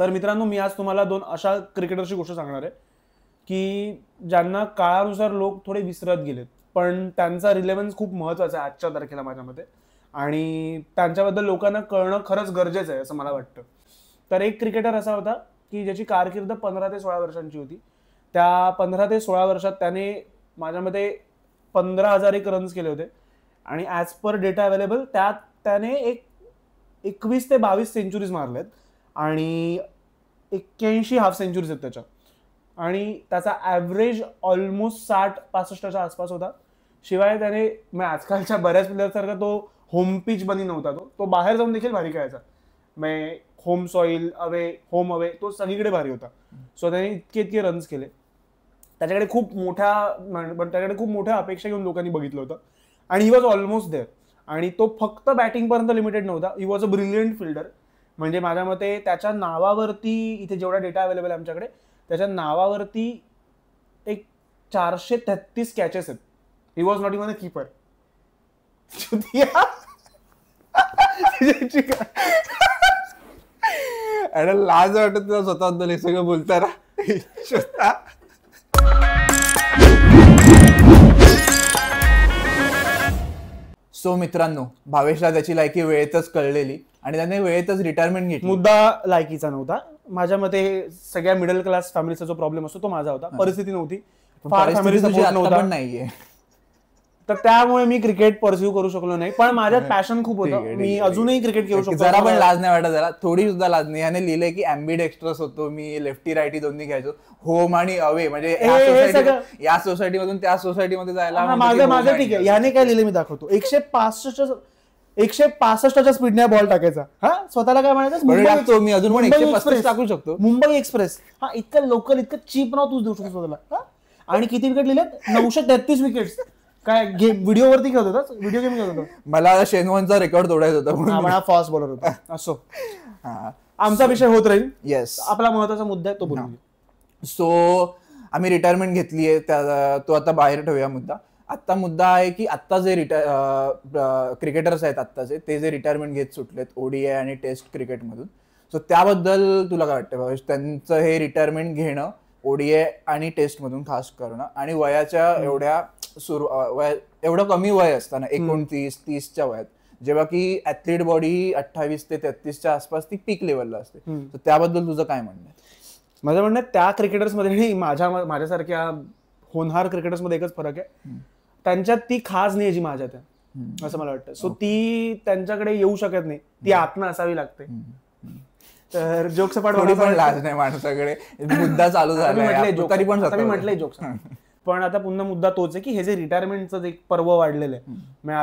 तर मित्रांनो, मी आज तुम्हाला 2 अशा क्रिकेटरची गोष्ट सांगणार आहे की ज्यांना काळानुसार लोक थोडे विसरत गेलेत, पण त्यांचा रिलेव्हन्स खूप महत्त्वाचा आहे आजच्या तारखेला माझ्या मते, आणि त्यांच्याबद्दल लोकांना कळणं खरंच गरजेचं आहे असं मला वाटतं. तर एक क्रिकेटर असा होता की ज्याची कारकीर्द 15 ते 16 वर्षांची होती. त्या 15 ते 16 वर्षात त्याने माझ्या मते 15,001 रन्स केले होते, आणि ॲज पर डेटा अवेलेबल त्यात त्याने 21 ते 22 सेंचुरीज मारल्यात आणि 81 हाफ सेंचुरीज आहेत त्याच्या, आणि त्याचा ॲव्हरेज ऑलमोस्ट 60-65च्या आसपास होता. शिवाय त्याने आजकालच्या बऱ्याच प्लेयरसारखा तो होम पिच बनी नव्हता, तो बाहेर जाऊन देखील भारी खेळायचा. Home soil away, home away, तो सगळीकडे भारी होता. सो त्याने इतके रन्स केले. त्याच्याकडे खूप मोठ्या अपेक्षा घेऊन लोकांनी बघितलं होतं, आणि ही वॉज ऑलमोस्ट देअर. आणि तो फक्त बॅटिंग पर्यंत लिमिटेड नव्हता, he was a brilliant fielder. म्हणजे माझ्या मते त्याच्या नावावरती, इथे जेवढा डेटा अवेलेबल आहे आमच्याकडे, त्याच्या नावावरती एक 433 कॅचेस आहेत. He was not even a keeper. लाज वाटत तुला स्वतःबद्दल हे सगळं बोलताना. सो मित्रांनो, भावेशला त्याची लायकी वेळेतच कळलेली आणि त्याने वेळेतच रिटायरमेंट घेतली. मुद्दा लायकीचा नव्हता माझ्या मते. सगळ्या मिडल क्लास फॅमिलीचा जो प्रॉब्लेम असतो तो माझा होता. परिस्थिती नव्हती, फार फॅमिली सपोर्ट नव्हता, नाहीये, तर त्यामुळे मी क्रिकेट परस्यू करू शकलो नाही. पण माझ्यात पॅशन खूप होतं, मी अजूनही क्रिकेट खेळू शकतो. जरा पण लाज नाही वाटत जरा, थोडी सुद्धा लाज नाही. याने लिहिलंय की ॲम्बिडेक्स्ट्रस होतो मी, लेफ्टी रायटी दोन्ही घ्यायचो, होम आणि अवे, म्हणजे या सोसायटी मधून त्या सोसायटी मध्ये जायला. माझं ठीक आहे. याने काय लिहिलं मी दाखवतो. 165च्या स्पीडने बॉल टाकायचा. हा, स्वतःला काय म्हणायचं, मी अजून पण 135 टाकू शकतो. मुंबई एक्सप्रेस. हा, इतकं लोकल, इतकं चीप नाव तूच देऊ शकतो स्वतःला. आणि किती विकेट लिहिलेत? 933 विकेट्स. काय व्हिडिओ वरती खेळत होता? व्हिडिओ गेम खेळत होता? मला शेनवनचा रेकॉर्ड तोडायचा होता, मला फास्ट बॉलर होता. असो, आमचा विषय होत राहील. येस, आपला महत्वाचा मुद्दा आहे तो बोलूया. सो आम्ही रिटायरमेंट घेतलीये, तो आता बाहेर ठेवूया मुद्दा. आता मुद्दा आहे की आता जे क्रिकेटर्स आहेत आत्ताचे, ते जे रिटायरमेंट घेत सुटलेत ओडीआय आणि टेस्ट क्रिकेटमधून, सो त्याबद्दल तुला काय वाटतं भावेश? त्यांचं हे रिटायरमेंट घेणं, ओडीआय आणि टेस्ट मधून खास करणं, आणि वयाच्या एवढं कमी वय असताना 29-30च्या वयात, जेव्हा की ऍथलीट बॉडी 28 ते 33च्या आसपास ती पीक लेवलला असते, तर त्याबद्दल तुझं काय म्हणणं आहे? माझं म्हणणं आहे त्या क्रिकेटर्समध्ये माझ्यासारख्या होनहार क्रिकेटर्समध्ये एकच फरक आहे, त्यांच्यात ती खास नाही जी माझ्यात आहे, असं मला वाटतं. सो ती त्यांच्याकडे येऊ शकत नाही, ती आत्मा असावी लागते. तर जोक्स पण लाज नाही माणसाकडे, मुद्दा चालू झाला, म्हटलंय जोक्स. पण आता पुन्हा मुद्दा तोच आहे की हे जे रिटायरमेंटचं एक पर्व वाढलेलं आहे,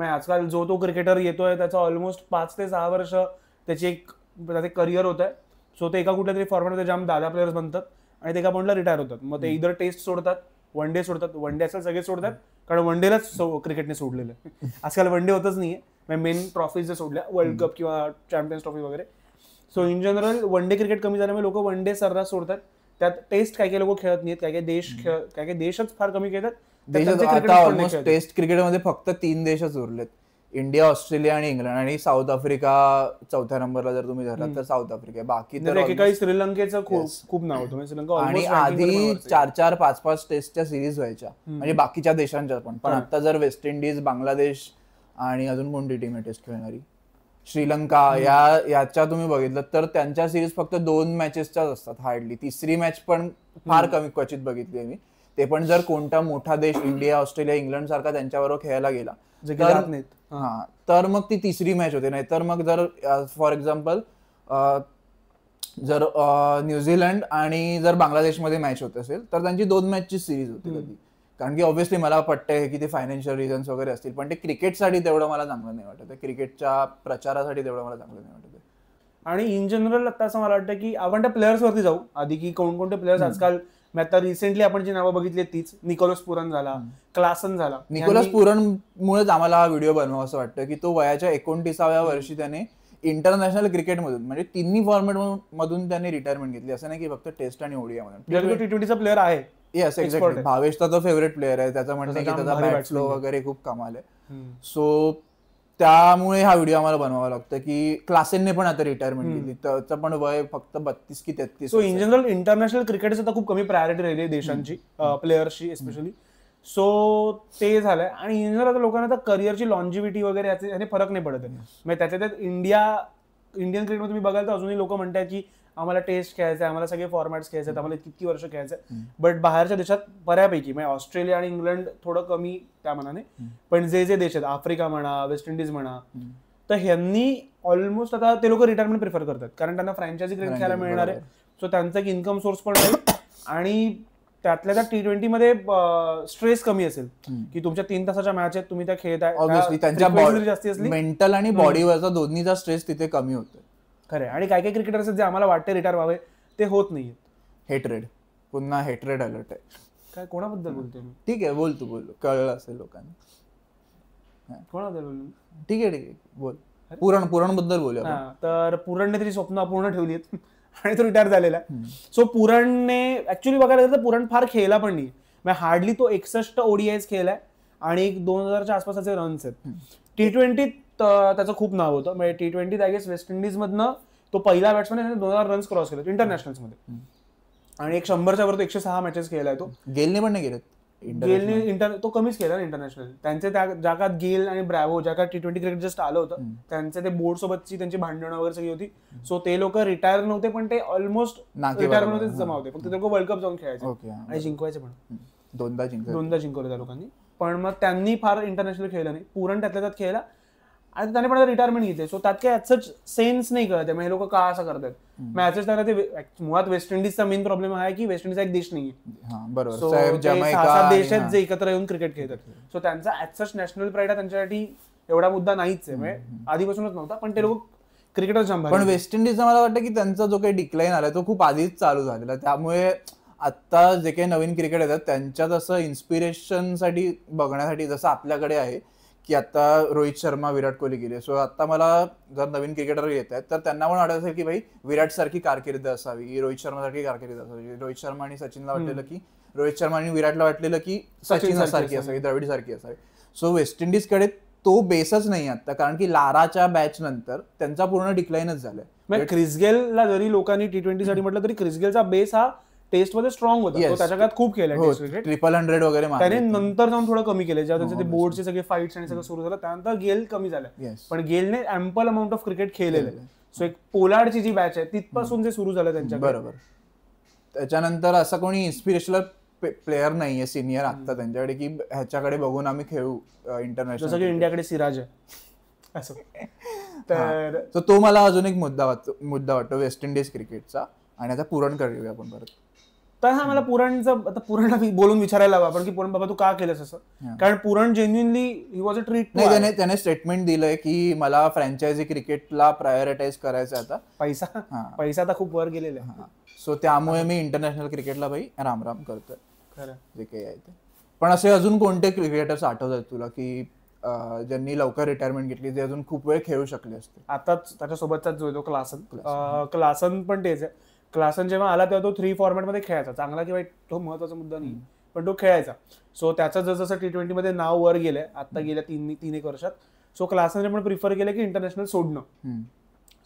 आजकाल जो तो क्रिकेटर येतोय त्याचं ऑलमोस्ट 5 ते 6 वर्ष त्याचे करिअर होत आहे. सो ते एका कुठल्या तरी फॉर्मॅटमध्ये जाम दादा प्लेयर्स बनतात आणि ते एका पॉईंटला रिटायर होतात. मग ते इधर टेस्ट सोडतात, वन डे सोडतात. वन डे असेल सगळे सोडतात, कारण वन डेलाच क्रिकेटने सोडलेलं आहे. आजकाल वन डे होतच नाहीये, मेन ट्रॉफीज जे सोडल्या, वर्ल्ड कप किंवा चॅम्पियन्स ट्रॉफी वगैरे. So in general one day cricket कमी झाल्यामुळे लोक वन डे सर्रास सोडतात. त्यात टेस्ट काही लोक खेळत नाहीत, काही देशच फार कमी खेळतात. टेस्ट क्रिकेटमध्ये फक्त 3 देशच उरलेत, इंडिया, ऑस्ट्रेलिया आणि इंग्लंड, आणि साऊथ आफ्रिका 4थ्या नंबरला जर तुम्ही धरलात तर साऊथ आफ्रिका. बाकी तर श्रीलंकेचं खूप नाव होतं श्रीलंका. आणि आधी 4-4, 5-5 टेस्टच्या सिरीज व्हायच्या, म्हणजे बाकीच्या देशांच्या पण आता जर वेस्ट इंडिज, बांगलादेश आणि अजून कोणती टीम आहे टेस्ट खेळणारी, श्रीलंका, याच्या तुम्ही बघितलं तर त्यांच्या सिरीज फक्त 2 मॅचेसच्याच असतात हार्डली. तिसरी मॅच पण फार कमी क्वचित बघितली आहे मी. ते पण जर कोणता मोठा देश, इंडिया, ऑस्ट्रेलिया, इंग्लंड सारखा त्यांच्याबरोबर खेळायला गेला तर मग ती तिसरी मॅच होते. नाही तर मग जर फॉर एक्झाम्पल जर न्यूझीलंड आणि जर बांगलादेशमध्ये मॅच होत असेल तर त्यांची 2 मॅचची सिरीज होती कधी. कारण की ऑब्व्हियसली मला पटतंय की ते फायनान्शियल रिझन्स वगैरे असतील, पण ते क्रिकेटसाठी तेवढं मला चांगलं नाही वाटत, क्रिकेटच्या प्रचारासाठी तेवढं मला चांगलं नाही वाटत. आणि इन जनरल आता असं मला वाटतं की आपण त्या प्लेयर्स वरती जाऊ आधी, की कोणकोणते प्लेयर्स आजकाल. आता रिसेंटली आपण जी नावं बघितली तीच, निकोलस पुरन झाला, क्लासन झाला. निकोलस पुरनमुळेच आम्हाला हा व्हिडिओ बनवा असं वाटतं की तो वयाच्या 29व्या वर्षी त्याने इंटरनॅशनल क्रिकेटमधून, म्हणजे तिन्ही फॉर्मॅट मधून त्याने रिटायरमेंट घेतली. असं नाही की फक्त टेस्ट आणि ओडीआय मधून. T20चा प्लेअर आहे. Yes, exactly. भावेशचा तो फेवरेट प्लेअर आहे. त्याचं म्हणणं की त्याचा बॅट फ्लो वगैरे खूप कमाल आहे. सो त्यामुळे हा व्हिडिओ आम्हाला बनवावा लागतो की क्लासेनने पण आता रिटायरमेंट दिली, त्याचं पण वय फक्त 32 की 33. सो इन जनरल इंटरनॅशनल क्रिकेटच आता खूप कमी प्रायोरिटी राहिली देशांची, प्लेयर्सची एस्पेशली. सो ते झालंय. आणि इन जनरल आता लोकांना आता करिअरची लॉन्जिव्हिटी वगैरे याने फरक नाही पडत आहे. म्हणजे त्याच्या त्यात इंडियन क्रिकेटमध्ये तुम्ही बघाल तर अजूनही लोक म्हणतात की आम्हाला टेस्ट खेळायचं आहे, आम्हाला सगळे फॉर्मॅट्स खेळायचे आहेत, आम्हाला किती वर्ष खेळायचं आहे. बट बाहेरच्या देशात बऱ्यापैकी म्हणजे ऑस्ट्रेलिया आणि इंग्लंड थोडं कमी त्या मनाने, पण जे देश आहेत आफ्रिका म्हणा, वेस्ट इंडिज म्हणा, तर ह्यांनी ऑलमोस्ट आता ते लोक रिटायरमेंट प्रिफर करतात कारण त्यांना फ्रँचायझी क्रिकेट खेळायला मिळणार आहे. सो त्यांचा एक इन्कम सोर्स पण राहील आणि त्यातल्या त्या T20 मध्ये स्ट्रेस कमी असेल की तुमच्या 3 तासाच्या मॅच आहेत, तुम्ही त्या खेळताय, ऑब्व्हियसली त्यांच्या जास्ती असली मेंटल आणि बॉडीवरचा दोन्हीचा स्ट्रेस तिथे कमी होतो. खरं. आणि काही काही क्रिकेटर्स जे आम्हाला वाटते रिटायर व्हावे ते होत नाहीये. हेटरेड, पुन्हा हेटरेड अलर्ट आहे. काय कोणाबद्दल बोलतोय मी? ठीक आहे, बोल तू, बोल, कळलं असेल लोकांना. कोणाबद्दल बोललो? ठीक आहे बोल. पुरण बद्दल बोलूया. तर पुरणने त्याची स्वप्न अपूर्ण ठेवली आहेत आणि तो रिटायर झालेला आहे. सो पुरणने ऍक्च्युली बघायला गेलं तर पुरण फार खेळला पण नाही. हार्डली तो 61 ODIs खेळलाय आणि 2000च्या आसपास त्याचे रन्स आहेत. T20 त्याचं खूप नाव होतं. म्हणजे T20 I guess West Indies मधनं तो पहिला बॅट्समॅन 2000 रन्स क्रॉस केले इंटरनॅशनल मध्ये. आणि 100च्या वर 106 मॅचेस खेळलाय तो. गेलने पण नाही गेलेत. गेलने तो कमीच केला ना इंटरनॅशनल. त्यांचे ज्या काळात गेल आणि ब्रॅव्हो ज्या काळात T20 क्रिकेट जस्ट आलं होतं त्यांचे ते बोर्ड सोबतची त्यांची भांडणं वगैरे सगळी होती. सो ते लोक रिटायर नव्हते पण ते ऑलमोस्ट रिटायरमेंट मध्ये जमा होते. फक्त ते लोक वर्ल्ड कप जाऊन खेळायचे आणि जिंकवायचे पण. दोनदा जिंकवले त्या लोकांनी. पण मग त्यांनी फार इंटरनॅशनल खेळलं नाही. पुरण त्यातल्या त्यात खेळला आणि त्याने पण आता रिटायरमेंट घेतली. सो त्यात काही सच सेन्स नाही कळत आहे हे लोक का असं करतात. मॅचेस त्यांना ते मुळात वेस्ट इंडिजचा मेन प्रॉब्लेम आहे की वेस्ट इंडिजचा एक देश नाहीये. सो 6-7 देश आहेत जे एकत्र येऊन क्रिकेट खेळतात. सो त्यांचा ऍज सच नॅशनल प्राईड आहे त्यांच्यासाठी एवढा मुद्दा नाहीच आहे. म्हणजे आधीपासूनच नव्हता पण ते लोक क्रिकेटच जमले. पण वेस्ट इंडिजचा मला वाटतं की त्यांचा जो काही डिक्लाइन आलाय तो खूप आधीच चालू झालेला. त्यामुळे आता जे काही नवीन क्रिकेट येतात त्यांच्यात असं इन्स्पिरेशन साठी बघण्यासाठी जसं आपल्याकडे आहे की आता रोहित शर्मा, विराट कोहली गेले. सो आता मला जर नवीन क्रिकेटर येत आहेत तर त्यांना पण वाटत असेल की भाई विराट सारखी कारकीर्द असावी, रोहित शर्मा सारखी कारकीर्द असावी. रोहित शर्मा आणि सचिनला वाटलेलं की रोहित शर्मा आणि विराटला वाटलेलं की सचिन सारखी असावी, द्रविड सारखी असावी. सो वेस्ट इंडिजकडे तो बेसच नाही आता कारण की लाराच्या बॅच नंतर त्यांचा पूर्ण डिक्लाइनच झालाय. क्रिस गेलला जरी लोकांनी T20 साठी म्हटलं तरी क्रिस गेलचा बेस हा टेस्ट मध्ये स्ट्रॉंग होता. त्याच्या काळात खूप केलं 100 वगैरे. त्याने नंतर जाऊन थोडं कमी केलं जेव्हा त्यांचे ते बोर्डचे सगळे फाईट्स आणि सगळं सुरू झालं त्यानंतर गेल कमी झालं. पण गेलने अँपल अमाऊंट ऑफ क्रिकेट खेळलेलं आहे. सो एक पोलार्डची जी बॅच आहे तिथपासून जे सुरू झालं त्यांच्या बरोबर. त्याच्यानंतर असं कोणी इन्स्पिरेशनल प्लेअर नाहीये सिनियर आता त्यांच्याकडे की ह्याच्याकडे बघून आम्ही खेळू इंटरनॅशनल. जसं की इंडियाकडे सिराज आहे असं. तर तो मला अजून एक मुद्दा वाटतो वेस्ट इंडिज क्रिकेटचा. आणि आता पुरण करूया आपण परत. तर हा मला पुरणचं आता पुरणला बोलून विचारायला हवं आपण की पुरण बाबा तू का केलंस असं. कारण पुरण genuinely he was a treat. नाही त्याने स्टेटमेंट दिलंय की मला फ्रँचायझी क्रिकेटला प्रायोरिटाईज करायचं आता. पैसा आता खूप वर गेलेला आहे. सो त्यामुळे मी इंटरनॅशनल क्रिकेटला भाई राम करतोय जे काही आहे ते. पण असे अजून कोणते क्रिकेटर्स आठवतात तुला की ज्यांनी लवकर रिटायरमेंट घेतली जे अजून खूप वेळ खेळू शकले असते? आताच त्याच्यासोबतचाच जो आहे तो क्लासन पण तेच आहे. क्लासन जेव्हा आला तेव्हा तो 3 फॉर्मॅट मध्ये खेळायचा. चांगला की वाईट तो महत्वाचा मुद्दा नाही पण तो खेळायचा. सो त्याचं जसं T20 मध्ये नाव वर गेलंय आता गेल्या 3-1 वर्षात. सो क्लासनने पण प्रिफर केलं की इंटरनॅशनल सोडणं.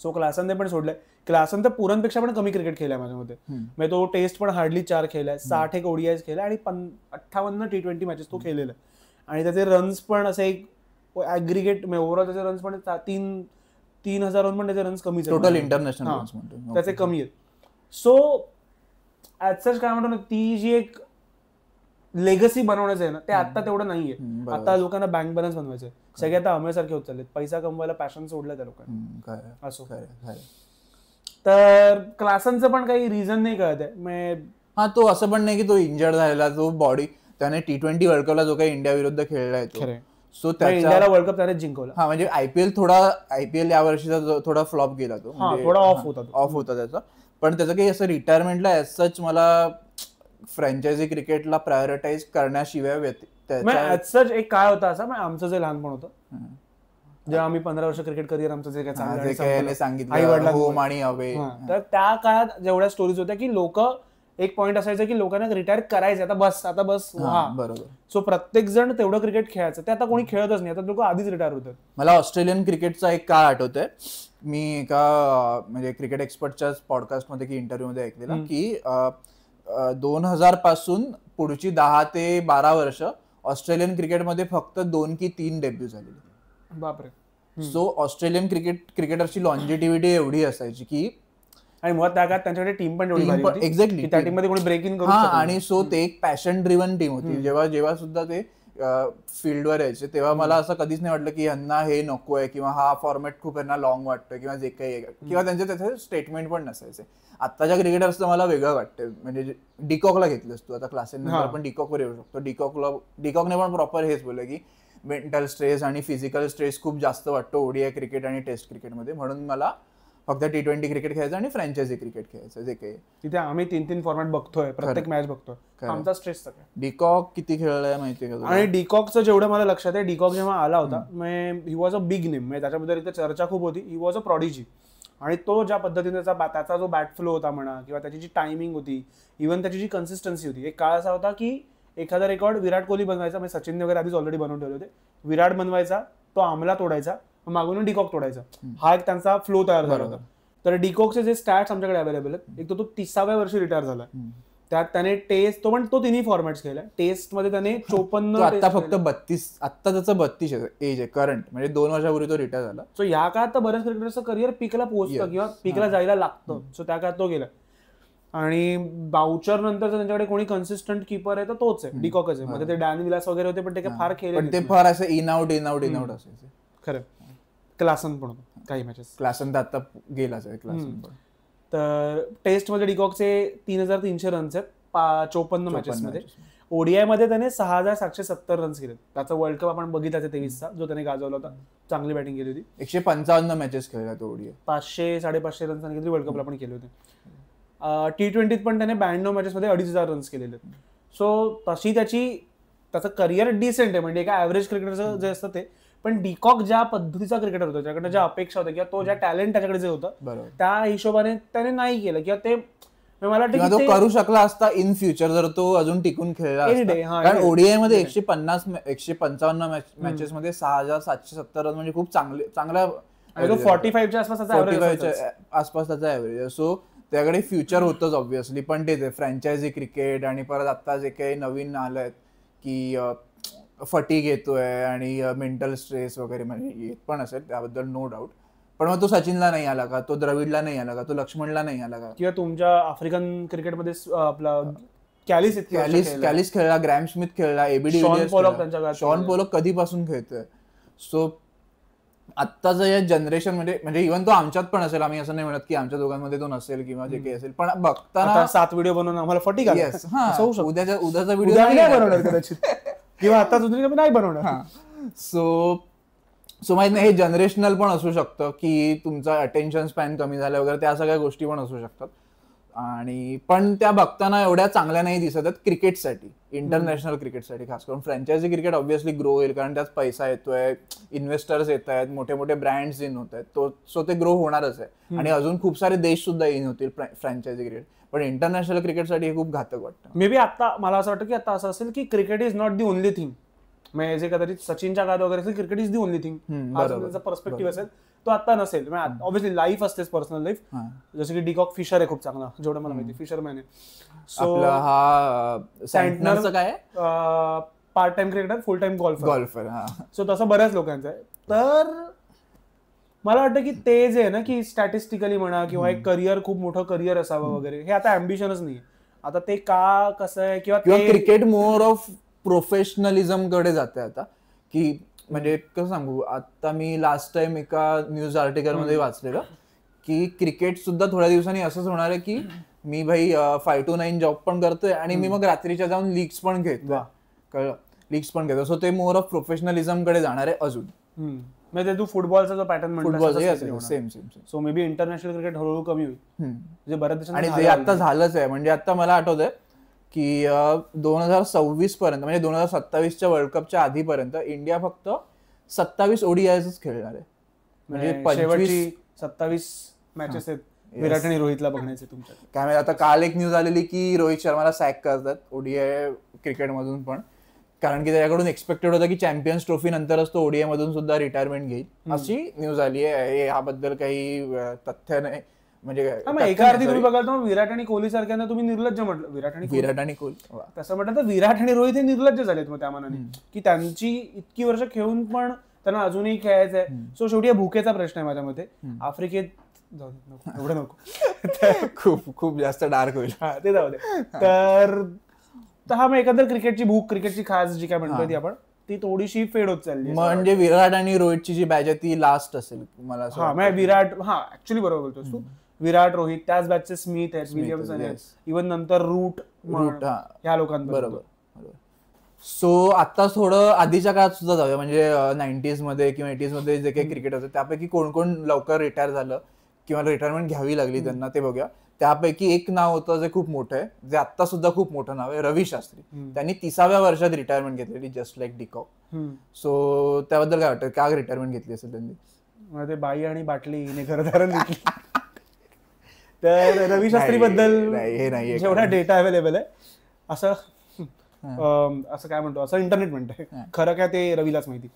सो क्लासनने पण सोडलंय. क्लासन तर पुरणपेक्षा पण कमी क्रिकेट खेळलाय माझ्या मते. म्हणजे तो टेस्ट पण हार्डली 4 खेळलाय, 61 ODIs खेळलाय आणि 58 T20 मॅचेस तो खेळलेला. आणि त्याचे रन्स पण असे एक ऍग्रिगेट ओव्हरऑल त्याचे रन्स पण 3,000 रन पण त्याचे रन्स कमी टोटल इंटरनॅशनल त्याचे कमी आहेत. सो ऍज सच काय म्हणतो ना ती जी एक लेगसी बनवण्याचं आहे ना ते आता तेवढं नाहीये. आता लोकांना बँक बॅलन्स बनवायचंय. सगळे आता अमेसारखे होत चाललेत. पैसा कमवायला पॅशन सोडलाय त्या लोकांनी. असो तर क्लासनचं पण काही रिझन नाही कळत आहे. हा तो असं पण नाही की तो इंजर्ड झालेला. तो बॉडी त्याने T20 वर्ल्ड कपला जो काही इंडिया विरुद्ध खेळलाय सो इंडियाला वर्ल्ड कप त्याने जिंकवला. हा म्हणजे आयपीएल या वर्षीचा थोडा फ्लॉप गेला तो. थोडा ऑफ होता त्याचा. पण त्याचं काही असं रिटायरमेंटला ऍज सच मला फ्रँचायझी क्रिकेटला प्रायोरिटाईज करण्याशिवाय ऍज सच एक काय होतं असं आमचं जे लहानपण होतं जेव्हा आम्ही 15 वर्ष क्रिकेट करिअर आमचं जे काय सांगितलं होम आणि अवे. तर त्या काळात जेवढ्या स्टोरीज होत्या की लोक एक पॉईंट असायचा की लोकांना रिटायर करायचं, आता बस बरोबर. सो प्रत्येक जण तेवढं क्रिकेट खेळायचं, ते आता कोणी खेळतच नाही, आता लोक आधीच रिटायर होतात. मला ऑस्ट्रेलियन क्रिकेटचा एक काळ आठवतोय, मी एका म्हणजे क्रिकेट एक्सपर्टच्या पॉडकास्टमध्ये की इंटरव्ह्यूमध्ये ऐकलेला की 2000 पासून पुढची 10 ते 12 वर्ष ऑस्ट्रेलियन क्रिकेटमध्ये फक्त 2 की 3 डेब्यू झालेले. बापरे. सो ऑस्ट्रेलियन क्रिकेटरची लॉन्जिटिव्हिटी एवढी असायची की, आणि मुळात त्या काळात त्यांच्याकडे टीम पण एक्झॅक्टली त्या टीम मध्ये कोणी ब्रेक इन करू आणि सो ते एक पॅशन ड्रिव्हन टीम होती. जेव्हा सुद्धा ते फील्डवर यायचे तेव्हा मला असं कधीच नाही वाटलं की यांना हे नकोय किंवा हा फॉर्मॅट खूप यांना लॉंग वाटतोय किंवा जे काही, किंवा त्यांचे त्याचे स्टेटमेंट पण नसायचे. आत्ताच्या क्रिकेटर्सचं मला वेगळं वाटतं. म्हणजे डिकॉकला घेतलंस तू, आता क्लासेनंतर पण डिकॉकवर येऊ शकतो. डिकॉकने पण प्रॉपर हेच बोललं की मेंटल स्ट्रेस आणि फिजिकल स्ट्रेस खूप जास्त वाटतो ओडीआय क्रिकेट आणि टेस्ट क्रिकेटमध्ये, म्हणून मला फक्त T20 क्रिकेट खेळायचं आणि फ्रँचायझी क्रिकेट खेळायचं जे काही. तिथे आम्ही 3-3 फॉर्मॅट बघतोय, प्रत्येक मॅच बघतोय, आमचा स्ट्रेस सगळं. डिकॉक किती खेळलाय माहितीये का? आणि डिकॉकचं जेवढं मला लक्षात आहे, डिकॉक जेव्हा आला होता, he was a big name, म्हणजे त्याच्याबद्दल इथे चर्चा खूप होती. He was a prodigy. आणि तो ज्या पद्धतीने त्याचा जो बॅट फ्लो होता म्हणा, किंवा त्याची जी टायमिंग होती, इव्हन त्याची जी कन्सिस्टन्सी होती. एक काळ असा होता की एखादा रेकॉर्ड विराट कोहली बनवायचा, म्हणजे सचिन वगैरे आधीच ऑलरेडी बनवून ठेवले होते, विराट बनवायचा, तो आमला तोडायचा, मागून डिकॉक तोडायचा, हा एक त्यांचा फ्लो तयार झाला होता. तर डिकॉकचे जे स्टॅट्स आमच्याकडे अवेलेबल आहेत, एक तो 30व्या वर्षी रिटायर झाला, त्यात त्याने टेस्ट, तो तिन्ही फॉर्मॅट्स खेळला. टेस्ट मध्ये त्याने 54, आता फक्त 32, आता त्याचं 32 एज आहे करंट, म्हणजे 2 वर्षापूर्वी तो रिटायर झाला. सो या काळात तर बऱ्याच क्रिकेटरचं करिअर पीकला पोहोचतं किंवा पीकला जायला लागतं. सो त्या काळात तो गेला. आणि बाउचर नंतर त्यांच्याकडे कोणी कन्सिस्टंट कीपर आहे तर तोच आहे, डिकॉकच आहे. मध्ये ते डॅन विलास वगैरे होते, पण ते फार खेळले, पण ते फार असं इन आउट असायचं. खरं. क्लासन पण होतं काही मॅचेस. क्लासन तर आता गेलाच आहे क्लासन. तर टेस्ट मध्ये डिकॉकचे 3300 रन्स आहेत 54 मॅचेस मध्ये. ओडीआय मध्ये त्याने 6770 रन्स केले. त्याचा वर्ल्ड कप आपण बघितला 23चा, जो त्याने गाजवला होता. चांगली बॅटिंग केली होती. 155 मॅचेस खेळला तो ओडीआय. 500-550 रन्स आणि वर्ल्ड कपला पण केले होते. T20 पण त्याने 92 मॅचेस मध्ये 2500 रन्स केलेले. सो तशी त्याचं करिअर डिसेंट आहे, म्हणजे एका ऍव्हरेज क्रिकेटरचं जे असतं ते. पण डिकॉक ज्या पद्धतीचा क्रिकेटर होता, त्याच्याकडे ज्या अपेक्षा होत्या किंवा तो ज्या टॅलेंट त्याच्याकडे जे होतं, त्या हिशोबाने त्याने नाही केलं, किंवा ते मला वाटतं तो करू शकला असता इन फ्युचर जर तो अजून टिकून खेळला असता. कारण ओडीआय मध्ये 155 मॅचेस मध्ये 6770 रन म्हणजे खूप चांगला. 45च्या आसपास त्याचा ऍव्हरेज. सो त्याकडे फ्युचर होतंच ऑब्व्हियसली. पण ते फ्रँचायझी क्रिकेट आणि परत आता जे काही नवीन आलंय की फटीग येतोय आणि मेंटल स्ट्रेस वगैरे, म्हणजे येत पण असेल त्याबद्दल नो डाऊट. पण मग तो सचिनला नाही आला का, तो द्रविडला नाही आला का, तो लक्ष्मणला नाही आला का, किंवा तुमच्या आफ्रिकन क्रिकेटमध्ये आपला कॅलिस खेळला, ग्रॅम स्मिथ खेळला, एबीडी शॉन पोलॉक कधीपासून खेळतोय. सो आत्ताचं या जनरेशन म्हणजे इव्हन तो आमच्यात पण असेल, आम्ही असं नाही म्हणत की आमच्या दोघांमध्ये तो नसेल किंवा जे काही असेल, पण बघताना 7 व्हिडिओ बनवून आम्हाला फटीग उद्याचा व्हिडिओ नाही बनवणार कदाचित, किंवा आता नाही बनवणार. सो माहित नाही, हे जनरेशनल पण असू शकतं की तुमचा अटेन्शन स्पॅन कमी झाला वगैरे, त्या सगळ्या गोष्टी पण असू शकतात. आणि पण त्या बघताना एवढ्या चांगल्या नाही दिसत आहेत क्रिकेटसाठी, इंटरनॅशनल क्रिकेटसाठी खास करून. फ्रँचायझी क्रिकेट ऑब्व्हियसली ग्रो होईल, कारण त्यात पैसा येतोय, इन्व्हेस्टर्स येत आहेत, मोठे मोठे ब्रँड्स इन होत आहेत, सो ते ग्रो होणारच आहे. आणि अजून खूप सारे देश सुद्धा इन होतील फ्रँचायझी क्रिकेट. पण इंटरनॅशनल क्रिकेटसाठी हे खूप घातक वाटतं. मे बी आता मला असं वाटतं की आता असं असेल की cricket is not the only thing. म्हणजे जे कदाचित सचिनच्या काळात वगैरे असेल, cricket is the only thing, त्याचा पर्स्पेक्टिव्ह असेल, तो आता नसेल. ऑब्व्हियसली लाईफ असतेच, पर्सनल लाईफ. जसं की डिकॉक फिशर आहे खूप चांगला, जेवढं मला माहिती, फिशरमॅन आहे. सो हा सँटनरचं काय, पार्ट टाइम क्रिकेटर, फुल टाइम गोल्फर. सो तसं बऱ्याच लोकांचं आहे. तर मला वाटतं की ते जे आहे ना, की स्टॅटिस्टिकली म्हणा किंवा एक करिअर, खूप मोठं करिअर असावं वगैरे, हे आता अम्बिशनच नाही. आता ते का कसं आहे, किंवा क्रिकेट मोर ऑफ प्रोफेशनलिझम कडे जाते आता. की म्हणजे कसं सांगू, आता मी लास्ट टाइम एका न्यूज आर्टिकल मध्ये वाचलेलं की क्रिकेट सुद्धा थोड्या दिवसांनी असंच होणार आहे की मी भाई 5 to 9 जॉब पण करतोय आणि मी मग रात्रीच्या जाऊन लीग्स पण घेतो, कळलं, लीग्स पण घेतो. सो ते मोर ऑफ प्रोफेशनलिझम कडे जाणार आहे अजून. म्हणजे तू फुटबॉलचा जो पॅटर्न म्हणतो same. So may be international cricket हळूहळू कमी होईल, म्हणजे बऱ्याच देशांना. आणि ते आता झालंच आहे. म्हणजे आता मला आठवतंय की 2026 पर्यंत, म्हणजे 2027च्या वर्ल्ड कपच्या आधीपर्यंत इंडिया फक्त 27 ओडीआयच खेळणार आहे. म्हणजे 27 मॅचेस आहेत विराट आणि रोहितला बघण्याचे तुमच्या? काय माहिती, आता काल एक न्यूज आलेली की रोहित शर्माला सॅक करतात ओडीआय क्रिकेटमधून पण, कारण की त्याच्याकडून एक्सपेक्टेड होतं की चॅम्पियन्स ट्रॉफी नंतरच तो ओडीआय मधून सुद्धा रिटायरमेंट घेईल, अशी न्यूज आली आहे. याबद्दल काही तथ्य नाही, म्हणजे एका अर्थी तुम्ही बघाल तर विराट आणि कोहली सारख्यांना तुम्ही निर्लज्ज म्हटलं. विराट आणि कोहली तसं म्हटलं तर विराट आणि रोहित हे निर्लज्ज झालेत मग त्या मानाने, की त्यांची इतकी वर्ष खेळून पण त्यांना अजूनही खेळायचं आहे. सो शेवटी भूकेचा प्रश्न आहे माझ्या मते. आफ्रिकेत जाऊ दे, एवढं नको, खूप खूप जास्त डार्क होईल. ते जाऊ दे. तर हा मग एकंदर क्रिकेटची भूक, क्रिकेटची खास जी काय म्हणतोय ती आपण, ती थोडीशी फेड होत चालली. म्हणजे विराट आणि रोहितची जी बॅच आहे ती लास्ट असेल मला असं. हा म्हणजे विराट, हा ऍक्च्युली बरोबर बोलतोस तू. विराट, रोहित, त्याच बॅचचे स्मिथ आहेत, विलियम्सन आहेत, इव्हन नंतर रूट ह्या लोकांबरोबर. सो आता थोडं आधीच्या काळात सुद्धा जाऊया, म्हणजे 90s मध्ये किंवा 80s मध्ये जे काही क्रिकेट होतं त्यापैकी कोण कोण लवकर रिटायर झालं किंवा रिटायरमेंट घ्यावी लागली त्यांना ते बघूया. त्यापैकी एक नाव होतं जे खूप मोठं आहे, जे आता सुद्धा खूप मोठं नाव आहे, रवी शास्त्री. त्यांनी 30व्या वर्षात रिटायरमेंट घेतलेली, जस्ट लाईक डिकॉक. सो त्याबद्दल काय वाटतं, का रिटायरमेंट घेतली असेल त्यांनी? ते बाई आणि बाटली हिने घरदारण घेतली. तर रवी शास्त्री बद्दल हे नाही, जेवढा डेटा अवेलेबल आहे असं काय म्हणतो, असं इंटरनेट म्हणतंय, खरं काय ते रवीलाच माहिती.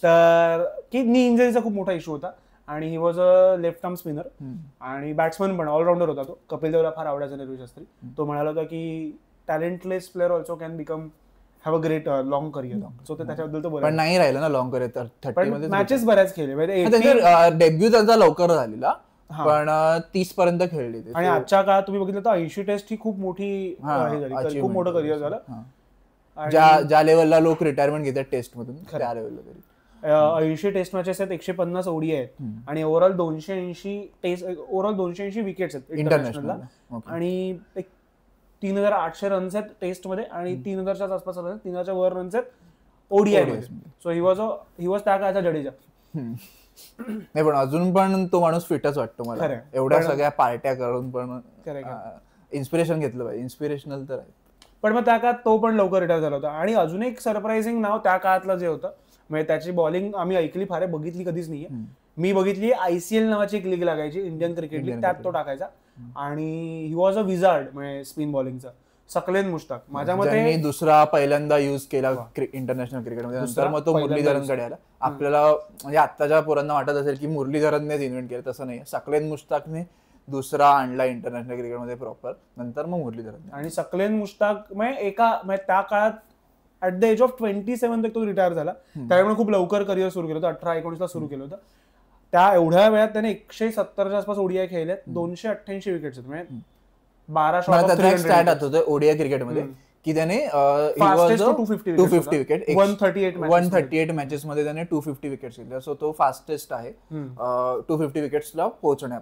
तर की नी इंजरीचा खूप मोठा इश्यू होता आणि he was a left arm spinner आणि बॅट्समन पण, ऑलराऊंडर होता तो. कपिल देवला फार आवडायचा रवी शास्त्री. तो म्हणाला होता की talentless player also can become have a great long career. So त्याच्याबद्दल तो पण नाही राहिलं ना लॉंग करिअर, तर 30 मध्ये मॅचेस बऱ्याच खेळले. डेब्यू त्यांचा लवकर झालेला, पण 30 पर्यंत खेळले. आणि आजच्या काळात तुम्ही बघितलं तर 80 टेस्ट ही खूप मोठी हे झाली, खूप मोठं करिअर झालं. ज्या लेवलला लोक रिटायरमेंट घेतात टेस्ट मधून, त्या लेवलला तरी 80 टेस्ट मॅचेस आहेत, 150 ओडी आहेत आणि ओव्हरऑल 280 विकेट्स आहेत इंटरनॅशनलला. आणि एक 3800 रन्स आहेत टेस्ट मध्ये आणि 3000च्या आसपास, 3000च्या वर रन्स आहेत ओडीआय मध्ये. सो ही वॉज त्या काळाचा जडेजा. नाही पण अजून पण तो माणूस फिटच वाटतो मला, एवढ्या सगळ्या पार्ट्या करून पण. इन्स्पिरेशन घेतलं पाहिजे, इन्स्पिरेशनल तर आहे. पण मग त्या काळात तो पण लवकर रिटायर झाला होता. आणि अजून एक सरप्राइझिंग नाव त्या काळातलं जे होतं, म्हणजे त्याची बॉलिंग आम्ही ऐकली फार, बघितली कधीच नाहीये मी. बघितली ICL नावाची एक लीग लागायची, इंडियन क्रिकेट लीग, त्यात तो टाकायचा. आणि ही वॉज अ विझार्ड म्हणजे स्पिन बॉलिंगचा. सकलेन मुश्ताक माझ्या मते दुसरा पहिल्यांदा युज केला इंटरनॅशनल क्रिकेटमध्ये, नंतर मग तो मुरलीधरनकडे आला. आपल्याला म्हणजे आत्ताच्या पोरांना वाटत असेल की मुरलीधरननेच इन्व्हेंट केलं, तसं नाही. सकलेन मुश्ताकने दुसरा आणला इंटरनॅशनल क्रिकेटमध्ये प्रॉपर, नंतर मग मुरलीधरन. आणि सकलेन मुश्ताक म्हणजे त्या काळात ऍट द एज ऑफ 27 तो रिटायर झाला. त्यामुळे खूप लवकर करिअर सुरू केलं होतं, 18-19 ला सुरू केलं होतं. त्या एवढ्या वेळात त्याने 170च्या आसपास ओडीआय खेळले, 288 विकेट्स आहेत, म्हणजे 12 स्टॅट होतं ओडीआय क्रिकेटमध्ये की त्याने 250 विकेट 138 मॅचेस मध्ये त्याने 250 विकेट्स घेतल्या. सो तो फास्टेस्ट आहे 250 विकेट्सला पोहोचणार.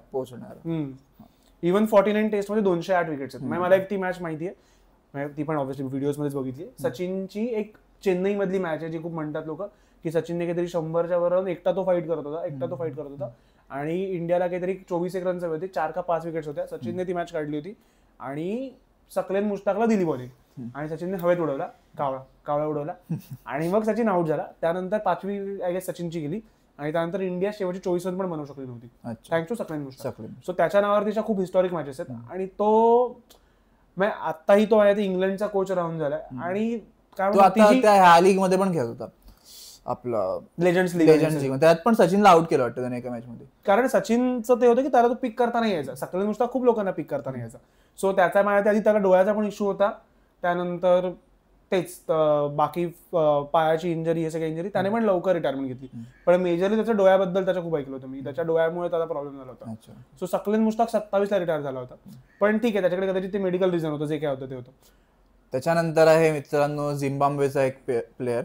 इव्हन 49 टेस्ट मध्ये 208 विकेट्स आहेत. मला एक ती मॅच माहिती आहे, ती पण ऑब्व्हियसली व्हिडिओज मध्येच बघितली. सचिनची एक चेन्नई मधली मॅच आहे जी खूप म्हणतात लोक की सचिनने काहीतरी 100च्या वर एकटा तो फाईट करत होता आणि इंडियाला काहीतरी 24 रन्स हवे होते, 4 का 5 विकेट्स होत्या. सचिनने ती मॅच काढली होती आणि सकलेन मुश्ताकला दिली बॉलिंग आणि सचिनने हवेत उडवला, कावळा उडवला आणि मग सचिन आउट झाला. त्यानंतर 5वी आय गेस सचिनची गेली आणि त्यानंतर इंडिया शेवटची 24 रन पण बनवू शकली नव्हती, thanks to Saqlain Mushtaq. So त्याच्या नावावर तिच्या खूप हिस्टॉरिक मॅचेस आहेत. आणि तो आताही तो आहे, इंग्लंडचा कोच राहून झालाय. आणि ह्या लीग मध्ये पण खेळत होता आपलं लेजंड्स लीग, त्यात पण सचिनला आउट केलं वाटतं त्याने एका मॅच मध्ये. कारण सचिनचं ते होतं की त्याला तो पिक करता नाही यायचा, सकलेन मुश्ताक खूप लोकांना पिक करता नाही यायचा. सो त्याच्या माझ्या आधी त्याला डोळ्याचा पण इश्यू होता, त्यानंतर तेच बाकी पायाची इंजरी, हे सगळ्या इंजरी, त्याने पण लवकर रिटायरमेंट घेतली. पण मेजरली त्याच्या डोळ्याबद्दल त्याच्या खूप ऐकलं होतं मी, त्याच्या डोळ्यामुळे त्याला प्रॉब्लेम झाला होता. सो सकलेन मुश्ताक 27 ला रिटायर झाला होता. पण ठीक आहे, त्याच्याकडे कदाचित ते मेडिकल रिझन होतं, जे काय होतं ते होतं. त्याच्यानंतर आहे मित्रांनो झिम्बाब्वेचा एक प्लेअर,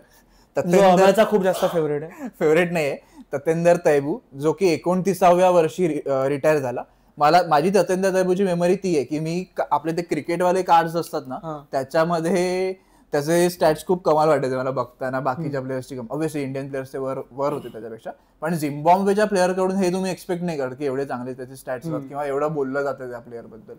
खूप जास्त फेवरेट नाहीये, ततेंदर तैबू, जो की 29व्या वर्षी रिटायर झाला. माझी ततेंदर तैबूची मेमरी ती आहे की मी आपले ते क्रिकेटवाले कार्ड्स असतात ना, त्याच्यामध्ये त्याचे स्टॅट्स खूप कमाल वाटायचे मला बघताना. बाकीच्या प्लेयर्सची ऑब्व्हियसली इंडियन प्लेयर्सचे वर होते त्याच्यापेक्षा, पण झिम्बाब्वेच्या प्लेअर कडून हे तुम्ही एक्सपेक्ट नाही करत की एवढे चांगले त्याचे स्टॅट्स किंवा एवढं बोललं जातं त्या प्लेअर बद्दल.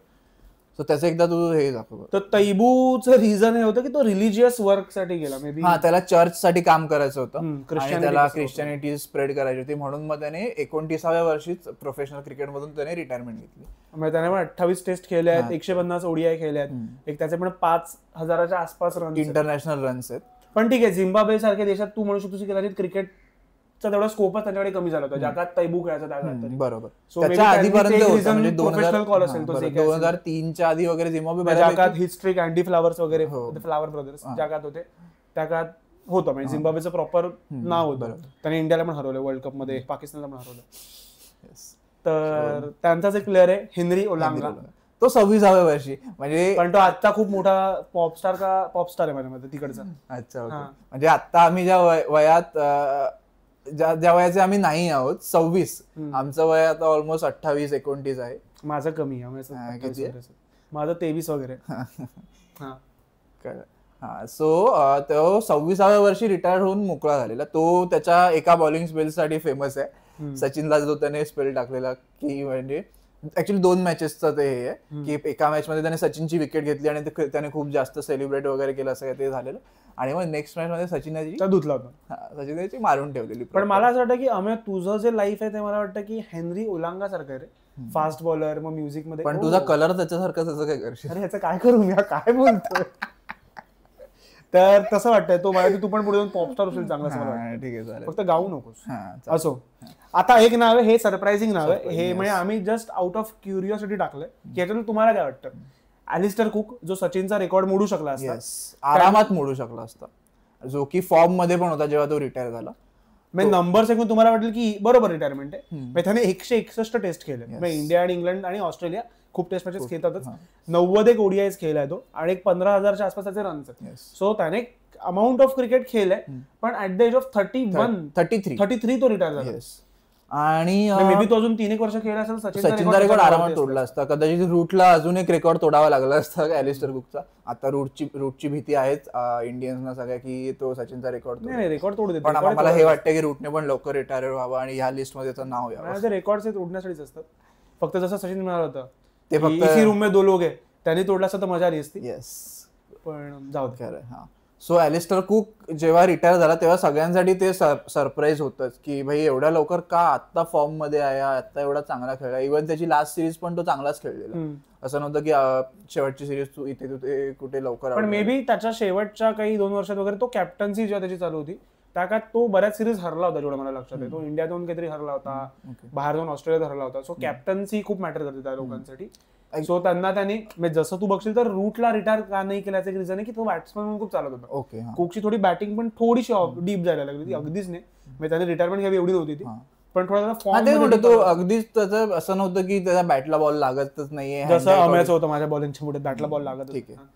सो त्याचं एकदा तू हे दाखव. तर तैबूचं रिझन हे होतं की तो रिलिजियस वर्क साठी गेला मे बी. हा, त्याला चर्च साठी काम करायचं होतं आणि त्याला Christianity ख्रिश्चनिटी स्प्रेड करायची होती, म्हणून मग त्याने 29व्या वर्षीच प्रोफेशनल क्रिकेटमधून त्याने रिटायरमेंट घेतली. म्हणजे त्याने पण 28 टेस्ट खेळले आहेत, 150 ODI खेळले आहेत, एक त्याचे पण 5,000च्या आसपास रन इंटरनॅशनल रन्स आहेत. पण ठीक आहे, झिम्बाब्वे सारख्या देशात तू म्हणू शकतो की कदाचित क्रिकेटचा तेवढा स्कोपच त्यांच्याकडे कमी झाला होता, ज्या काळात तैबू खेळायचा त्या काळात. बरोबर, So त्याच्या maybe आधीपर्यंत त्यांनी ते होतं, म्हणजे reason professional call असेल तो, 2003च्या आधी वगैरे झिम्बाब्वे ज्या काळात हिस्ट्री अँडी फ्लावर्स वगैरे फ्लावर ब्रदर्स ज्या काळात होते त्या काळात होतं, म्हणजे झिम्बाब्वेचं प्रॉपर नाव होतं. त्याने इंडियाला पण हरवलं वर्ल्ड कप मध्ये, पाकिस्तानला पण हरवलं. तर त्यांचाच एक प्लेअर आहे हेनरी ओलांगा, तो 26व्या वर्षी, म्हणजे पण तो आता खूप मोठा पॉपस्टार आहे माझ्या मध्ये तिकडचा. अच्छा, म्हणजे आता आम्ही ज्या वयात ज्या वयाचे आम्ही नाही आहोत 26, आमचं वय आता ऑलमोस्ट 28-29 आहे. माझं कमी आहे, माझं 23 वगैरे. हा, सो तो 26व्या वर्षी रिटायर होऊन मोकळा झालेला. तो त्याच्या एका बॉलिंग स्पेलसाठी फेमस आहे. सचिनला जो त्याने स्पेल टाकलेला, की म्हणजे ऍक्च्युली 2 मॅचेसचं ते हे आहे की एका मॅच मध्ये त्याने सचिनची विकेट घेतली आणि त्याने खूप जास्त सेलिब्रेट वगैरे केलं, असं ते झालेलं. आणि मग नेक्स्ट मॅच मध्ये सचिनची धुतला होता, सचिनची मारून ठेवलेली. पण मला असं वाटतं की अमेय तुझं जे लाईफ आहे ते मला वाटतं की हेनरी ओलांगा सारखं रे, फास्ट बॉलर, मग म्युझिक मध्ये. पण तुझा कलर त्याच्यासारखं, त्याचं काय करशील? अरे ह्याचं काय करू मी, काय बोलतोय? तर तसं वाटतंय तो मला, तू पण पुढे जाऊन पॉपस्टार होशील चांगला. ठीक आहे, फक्त गाऊ नकोस. असो, आता एक नाव आहे, हे सरप्राइझिंग नाव आहे हे, म्हणजे आम्ही जस्ट आउट ऑफ क्युरिओसिटी टाकलंय की याच्यातून तुम्हाला काय वाटतं. ॲलिस्टर कुक, जो सचिनचा रेकॉर्ड मोडू शकला असता, आरामात मोडू शकला असता, जो की फॉर्म मध्ये पण होता जेव्हा तो रिटायर झाला. म्हणजे नंबर्स ऐकून तुम्हाला वाटेल की बरोबर रिटायरमेंट आहे. त्याने 161 टेस्ट खेळले, म्हणजे इंडिया आणि इंग्लंड आणि ऑस्ट्रेलिया खूप टेस्ट मॅचेस खेळतातच. 91 ODIs खेळलाय तो, आणि 15,000च्या आसपास त्याचे रन्स आहेत. सो त्याने अमाऊंट ऑफ क्रिकेट खेळलंय, पण ऍट द एज ऑफ 33 तो रिटायर झाला. आणि मे बी तो अजून 3-1 वर्ष खेळला असेल, सचिनचा रेकॉर्ड आरामात तोडला असता. कदाचित रूटला अजून एक रेकॉर्ड तोडावा लागला असता ॲलिस्टर कुकचा. आता रूटची भीती आहेच इंडियन्सना सगळ्या, की तो सचिनचा रेकॉर्ड तोडू देतो. पण आम्हाला हे वाटतं की रूटने पण लवकर रिटायर व्हावं आणि ह्या लिस्ट मध्ये त्याचं नाव यावं. रेकॉर्ड तोडण्यासाठीच असतात. फक्त जसं सचिन म्हणाला होता ते फक्त इसी रूम में 2 लोग आहे, त्यांनी तोडला असता तर मजा आली असती. पण जाऊ दे. हा, सो ॲलिस्टर कुक जेव्हा रिटायर झाला तेव्हा सगळ्यांसाठी ते सरप्राईज होतच की भाई एवढ्या लवकर का आत्ता फॉर्म मध्ये आहे, आत्ता एवढा चांगला खेळला. इव्हन त्याची लास्ट सिरीज पण तो चांगलाच खेळलेला, असं नव्हतं की शेवटची सिरीज तू इथे कुठे लवकर. पण मे बी त्याच्या शेवटच्या काही 2 वर्षात वगैरे तो कॅप्टन्सी जेव्हा त्याची चालू होती त्या काळात तो बऱ्याच सिरीज हरला होता, जेवढं मला लक्षात आहे. तो इंडिया जाऊन काहीतरी हरला होता, बाहेर जाऊन ऑस्ट्रेलियात हरला होता. सो कॅप्टन्सी खूप मॅटर करते त्या लोकांसाठी. सो त्यांनी जसं तू बघशील तर रूटला रिटायर का नाही केल्याचं एक रिझन आहे की तो बॅट्समन म्हणून खूप चालत होता. कुकची थोडी बॅटिंग पण थोडीशी डीप जायला लागली होती, अगदीच नाही. म्हणजे त्याने रिटायरमेंट घ्यावी एवढी नव्हती ती, पण थोडा फॉर्म तो अगदीच त्याचं असं नव्हतं की त्याचा बॅटला बॉल लागतच नाहीये, जसं अमेयचं होतं माझ्या बॉलिंगच्या पुढे बॅटला बॉल लागत. ठीक आहे,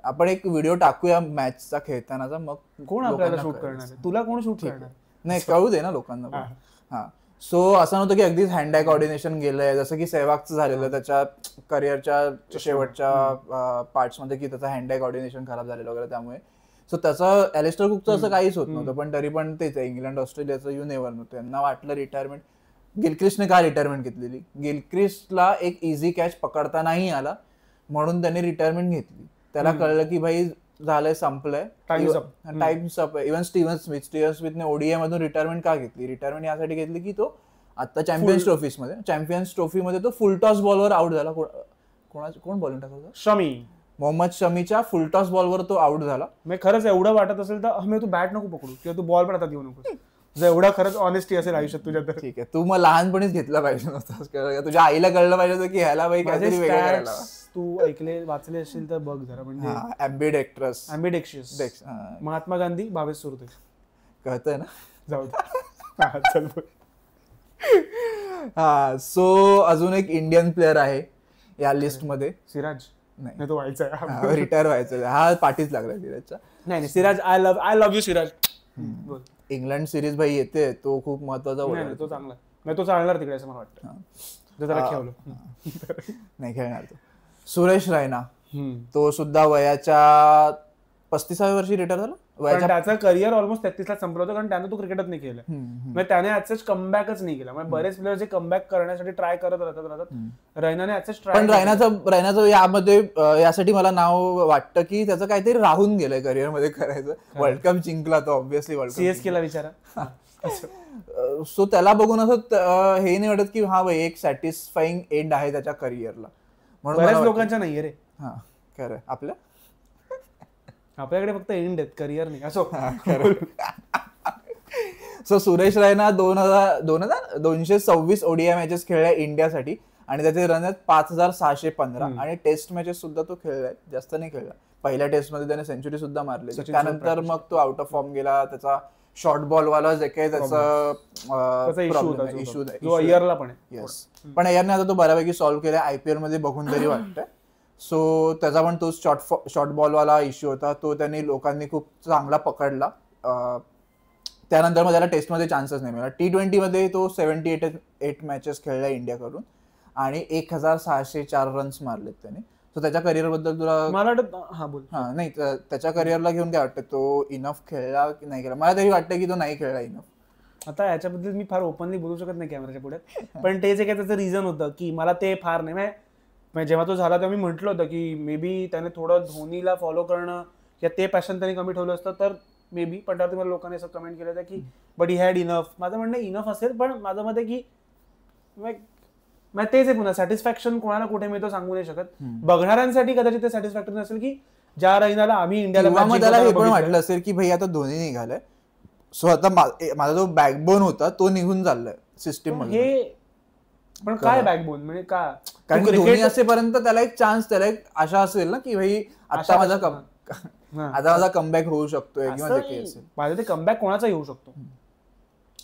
आपण एक व्हिडिओ टाकूया मॅचचा खेळतानाचा, मग कोण आपल्याला शूट करणार आहे? तुला कोण शूट करणार? नाही, कळू दे ना लोकांना. हा, सो असं नव्हतं की अगदीच हँड आय कोऑर्डिनेशन गेलंय, जसं की सेहवागचं झालेलं त्याच्या करिअरच्या शेवटच्या पार्ट्समध्ये, की त्याचा हँड आय कोऑर्डिनेशन खराब झालेलं वगैरे. त्यामुळे सो त्याचं ॲलिस्टर कुकचं असं काहीच होत नव्हतं. पण तरी पण तेच आहे, इंग्लंड ऑस्ट्रेलियाचं यू नेव्हर नो. त्यांना वाटलं रिटायरमेंट. गिलक्रिस्टने का रिटायरमेंट घेतलेली? गिलक्रिस्टला एक इझी कॅच पकडता नाही आला म्हणून त्याने रिटायरमेंट घेतली. त्याला कळलं की भाई झालंय, संपलंय, टाइम्स अप. इव्हन स्टीव्हन स्मिथने ओडीआय मधून रिटायरमेंट का घेतली? रिटायरमेंट यासाठी घेतली की तो आता चॅम्पियन्स ट्रॉफीमध्ये तो फुलटॉस बॉलवर आउट झाला. कोण बॉलिंग टाकलं? शमी, मोहम्मद शमीच्या फुलटॉस बॉलवर तो आउट झाला. मी खरंच एवढं वाटत असेल तर आम्ही तू बॅट नको पकडू किंवा तू बॉल पण आता घेऊ नको, जर एवढा खरंच ऑनेस्टी असेल आयुष्यात तुझ्या तर. ठीक आहे, तू मग लहानपणीच घेतला पाहिजे नव्हतं, तुझ्या आईला कळलं पाहिजे होतं की ह्याला बाई काहीतरी वेगळं करायला. तू वाचले असेल तर बघ जरा. म्हणजे ॲम्बिडेक्शियस, महात्मा गांधी, भावेश सुरते, कळतंय ना? जाऊ दे, चल. हा, सो अजून एक इंडियन प्लेअर आहे या लिस्ट मध्ये, सिराज. नाही, तो व्हायचा, रिटायर व्हायचा. हा पाठीच लागला सिराजचा. नाही, Siraj, I love you Siraj. England series भाई येते, तो खूप महत्वाचा. तो चांगला नाही, तो चालणार तिकडे असं मला वाटतं. त्याला खेळलो नाही खेळणार तो. सुरेश रैना, तो सुद्धा वयाच्या 35व्या वर्षी रिटायर झाला. पण त्याचं करिअर ऑलमोस्ट 33ला संपलं होतं, कारण त्यानं तो क्रिकेटच नाही केलं. म्हणजे त्याने ऍज कमबॅकच नाही केला. म्हणजे बरेच प्लेयर जे कमबॅक करण्यासाठी ट्राय करत राहतात. रैनाने ऍज ट्राय. पण रैनाचं यामध्ये यासाठी मला नाव वाटतं की त्याचं काहीतरी राहून गेलंय करिअर मध्ये करायचं. वर्ल्ड कप जिंकला तो ऑब्व्हियसली, वर्ल्ड कप सीएसकेला विचारा. सो त्याला बघून असं हे नाही वाटत की हा भाई एक सॅटिस्फाईंग एंड आहे त्याच्या करिअरला. म्हणून बऱ्याच लोकांच्या नाहीये रे. हा खरं. आपल्याकडे फक्त एंड आहेत, करिअर नाही. असो. So Suresh Raina 226 ODI matches खेळल्या इंडियासाठी आणि त्याचे रन आहेत 5615 आणि टेस्ट मॅचेस सुद्धा तो खेळलाय, जास्त नाही खेळला. पहिल्या टेस्ट मध्ये त्याने सेंचुरी सुद्धा मारली. त्यानंतर मग तो आउट ऑफ फॉर्म गेला. त्याचा शॉर्ट बॉल वाला जे काही त्याचा इश्यू अय्यरला पण आहे. येस, पण अय्यरने आता तो बऱ्यापैकी सॉल्व्ह केला आयपीएल मध्ये बघून तरी वाटतंय. सो त्याचा पण तो शॉर्ट बॉलवाला इश्यू होता, तो त्यांनी लोकांनी खूप चांगला पकडला. त्यानंतर मग त्याला टेस्टमध्ये चान्सेस नाही मिळाला. T20 मध्ये तो 78 मॅचेस खेळला इंडियाकडून आणि 1604 रन्स मारलेत त्याने. सो त्याच्या करिअर बद्दल तुला मला नाही त्याच्या करिअरला घेऊन काय वाटतं, तो इनफ खेळला की नाही खेळला? मला तरी वाटतं की तो नाही खेळला इनफ. आता याच्याबद्दल मी फार ओपनली बोलू शकत नाही कॅमेऱ्याच्या पुढे, पण ते जे काय त्याचं रिझन होतं की मला ते फार नाही. म्हणजे जेव्हा तो झाला तेव्हा मी म्हटलं होतं की मे बी त्याने थोडं धोनीला फॉलो करणं या ते पॅशन त्याने कमी ठेवलं असतं तर मे बी. पण त्यावर मला लोकांनी असं कमेंट केलं होतं की बट ही हॅड इनफ. माझं म्हणणं इनफ असेल, पण माझं मत आहे की तेच आहे पुन्हा सॅटिस्फॅक्शन कोणाला कुठे मिळतो सांगू नाही शकत. बघणाऱ्यांसाठी कदाचित ते सॅटिस्फॅक्टरी असेल की ज्या रैनाला आम्ही इंडियाला हे पण वाटलं असेल की भाई आता धोनी निघालाय, सो आता माझा जो बॅकबोन होता तो निघून चाललाय सिस्टीम मध्ये. पण काय बॅकबोन म्हणजे का? कारण धोनी असेपर्यंत त्याला एक चान्स, त्याला एक आशा असेल ना की भाई आता माझा कमबॅक होऊ शकतोय किंवा जे काही असेल. माझं ते कमबॅक कोणाचा येऊ शकतो.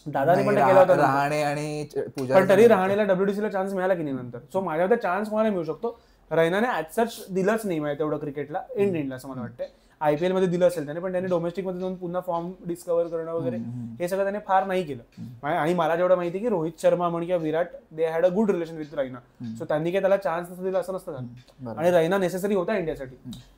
दादाने पण केला होता रहाणे आणि पूजा, पण तरी रहाणेला WTC ला चान्स मिळाला की नाही नंतर. सो माझ्यावर चान्स कोणाला मिळू शकतो. रैनाने ऍज सच दिलंच नाही माहिती तेवढं क्रिकेटला इंडियनला असं मला वाटतं. IPL मध्ये दिलं असेल त्याने, पण त्याने डोमेस्टिक मध्ये जाऊन पुन्हा फॉर्म डिस्कव्हर करणं वगैरे हे सगळं त्याने फार नाही केलं. आणि मला जेवढं माहिती की रोहित शर्मा म्हण किंवा Virat they had a good relation with Raina. So त्यांनी काही त्याला चान्स नसतं दिला असं नसतं झालं. आणि रैना नेसेसरी होता इंडियासाठी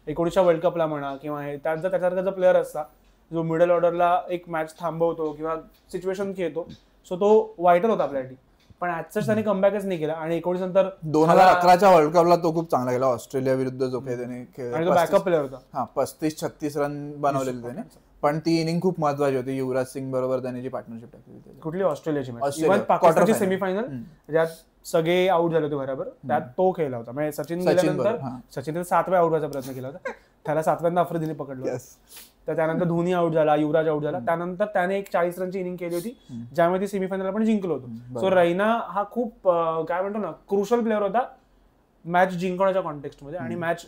19 वर्ल्ड कपला म्हणा किंवा हे त्यात जर त्याच्यासारखा जर प्लेअर असता जो मिडल ऑर्डरला एक मॅच थांबवतो किंवा सिच्युएशन खेळतो, सो तो वाईटर होता आपल्यासाठी. पण ऍज त्याने कमबॅकच नाही केला. आणि 19 नंतर 2011च्या वर्ल्ड कपला तो खूप चांगला गेला ऑस्ट्रेलिया विरुद्ध जो काही त्याने खेळला आणि तो बॅकअप प्लेअर होता. 35-36 रन बनवलेले त्याने. पण ती इनिंग खूप महत्वाची होती. युवराज सिंग बरोबर त्याने जी पार्टनरशिप टाकली. कुठली ऑस्ट्रेलियाची मॅच, इव्हन पाकिस्तानची सेमीफायनल ज्यात सगळे आउट झाले होते बरोबर, त्यात तो खेळला होता. म्हणजे सचिन गेल्यानंतर सचिनने 7व्या आउट व्हायचा प्रयत्न केला होता, त्याला 7व्यांदा आफ्रिदीने पकडलं. तर त्यानंतर धोनी आउट झाला, युवराज आउट झाला. त्यानंतर त्याने एक 40 रनची इनिंग केली होती ज्यामध्ये ती सेमीफायनल आपण जिंकलो होतो. सो रैना हा खूप काय म्हणतो ना क्रुशल प्लेअर होता मॅच जिंकण्याच्या कॉन्टेक्स्ट मध्ये. आणि मॅच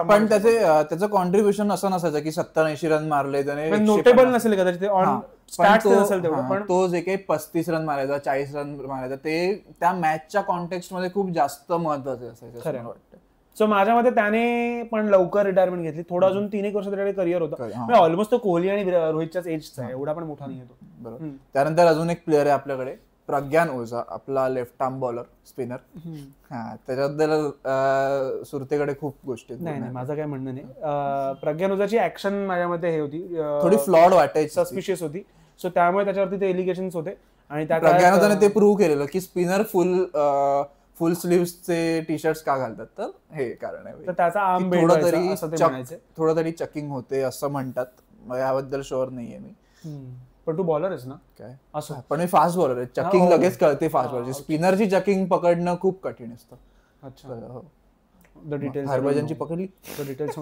पण त्याचं कॉन्ट्रीब्युशन असं नसायचं की 70-80 रन मारले त्याने, नोटेबल नसेल कदाचित ऑन स्टॅट्स नसेल तेवढं. पण तो जे काही 35 रन मारायचा, 40 रन मारायचा, ते त्या मॅचच्या कॉन्टेक्स्ट मध्ये खूप जास्त महत्वाचं असायचं खरं वाटतं. सो माझ्या मते त्याने पण लवकर रिटायरमेंट घेतली. थोडं अजून 3-1 वर्ष त्याच्याकडे करिअर होतं. ऑलमोस्ट तो कोहली आणि रोहितच्याच एजचा आहे, एवढा पण मोठा नाही येतो. बरोबर. त्यानंतर अजून एक प्लेअर आहे आपल्याकडे, प्रज्ञान ओझा, आपला लेफ्ट आर्म बॉलर स्पिनर. त्याच्याबद्दल सुरतेकडे खूप गोष्टी. नाही माझं काय म्हणणं नाही. प्रज्ञान ओझाची ऍक्शन माझ्या मते हे होती, थोडी फ्लॉड वाटायची, सस्पिशियस होती. सो त्यामुळे त्याच्यावरती ते एलिगेशन्स होते. आणि त्या प्रज्ञान ओझाने ते प्रूव्ह केलेलं की स्पिनर फुल स्लीव्हचे टी शर्ट्स का घालतात, तर हे कारण आहे. तर त्याचा आर्म थोडं तरी चकिंग होते असं म्हणतात. याबद्दल शुअर नाहीये मी. पण तू बॉलर आहेस ना काय असं? पण मी फास्ट बॉलर आहे. चकिंग लगेच कळते फास्ट बॉलरची. स्पिनरची चकिंग पकडणं खूप कठीण असतं. हरभजनची पकडली डिटेल्स.